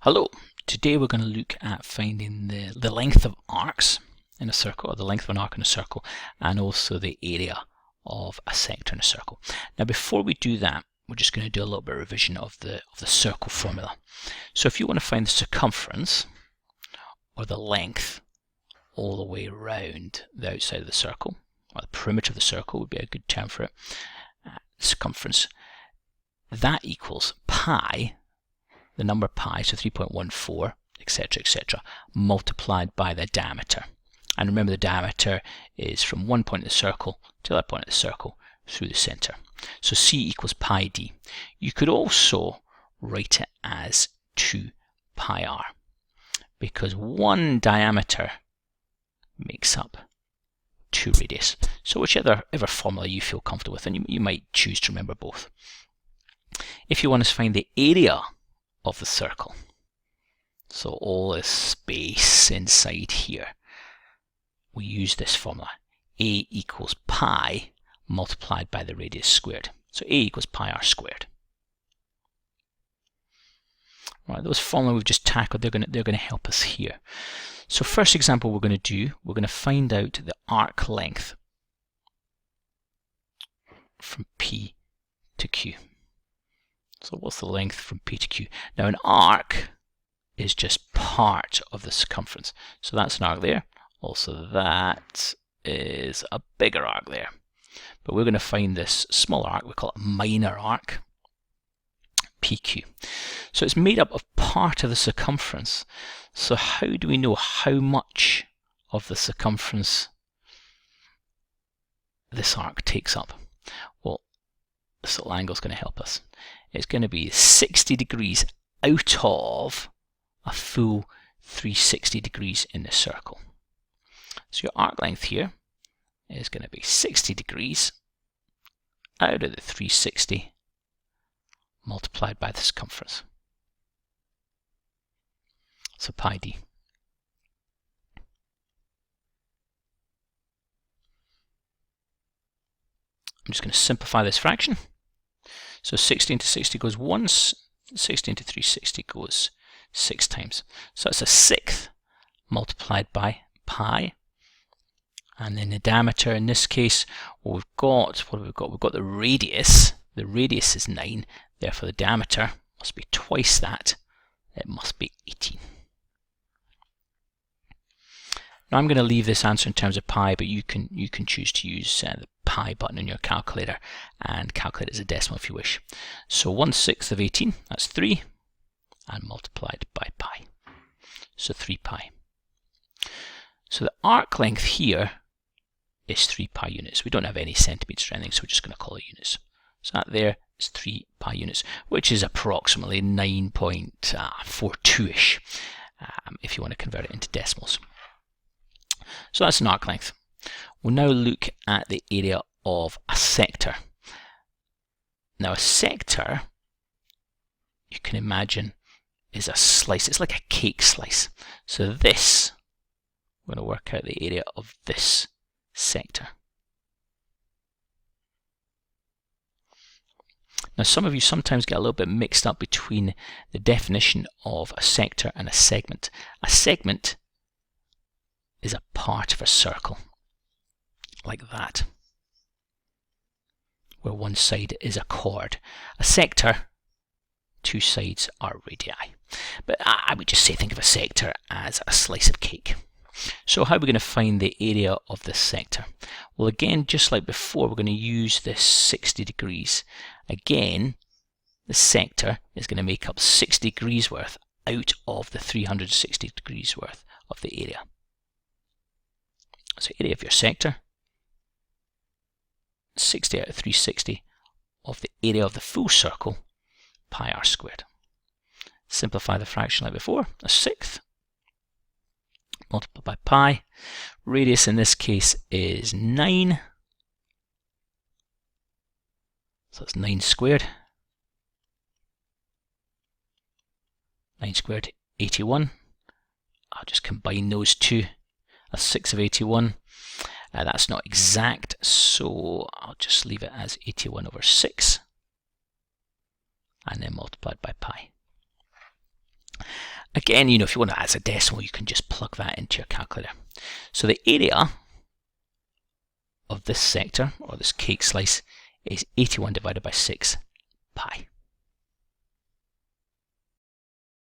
Hello, today we're going to look at finding the length of arcs in a circle, or the length of an arc in a circle, and also the area of a sector in a circle. Now before we do that, we're just going to do a little bit of revision of the circle formula. So if you want to find the circumference, or the length, all the way around the outside of the circle, or the perimeter of the circle would be a good term for it, circumference, that equals pi, the number pi, so 3.14, etc., etc., multiplied by the diameter. And remember, the diameter is from one point of the circle to the other point of the circle through the center. So C equals pi d. You could also write it as 2 pi r, because one diameter makes up 2 radius. So whichever formula you feel comfortable with, and you might choose to remember both. If you want to find the area of the circle, so all this space inside here, we use this formula. A equals pi multiplied by the radius squared. So A equals pi r squared. Right, those formulas we've just tackled, they're going to help us here. So first example we're going to find out the arc length from P to Q. So what's the length from P to Q? Now an arc is just part of the circumference. So that's an arc there. Also that is a bigger arc there. But we're going to find this small arc, we call it a minor arc, PQ. So it's made up of part of the circumference. So how do we know how much of the circumference this arc takes up? Well, this little angle is going to help us. It's going to be 60 degrees out of a full 360 degrees in the circle. So your arc length here is going to be 60 degrees out of the 360 multiplied by the circumference. So pi d. I'm just going to simplify this fraction. So 60 into 60 goes once, 60 into 360 goes 6 times. So that's a sixth multiplied by pi. And then the diameter in this case, well, we've got, what have we got? We've got the radius. The radius is 9, therefore the diameter must be twice that. It must be 18. Now I'm going to leave this answer in terms of pi, but you can choose to use the pi button on your calculator and calculate it as a decimal if you wish. So 1/6 of 18, that's 3, and multiplied by pi. So 3 pi. So the arc length here is 3 pi units. We don't have any centimeters or anything, so we're just going to call it units. So that there is 3 pi units, which is approximately 9.42-ish if you want to convert it into decimals. So that's an arc length. We'll now look at the area of a sector. Now a sector, you can imagine, is a slice. It's like a cake slice. So this, we're going to work out the area of this sector. Now some of you sometimes get a little bit mixed up between the definition of a sector and a segment. A segment is a part of a circle, like that, where one side is a chord. A sector, 2 sides are radii. But I would just say think of a sector as a slice of cake. So how are we going to find the area of this sector? Well, again, just like before, we're going to use this 60 degrees. Again, the sector is going to make up 60 degrees worth out of the 360 degrees worth of the area. So area of your sector, 60 out of 360 of the area of the full circle, pi r squared. Simplify the fraction like before, a sixth, multiplied by pi. Radius in this case is 9, so it's 9 squared. 9 squared, 81. I'll just combine those two. A 6 of 81. That's not exact, so I'll just leave it as 81 over 6, and then multiplied by pi. Again, if you want to add a decimal, you can just plug that into your calculator. So the area of this sector, or this cake slice, is 81 divided by 6 pi.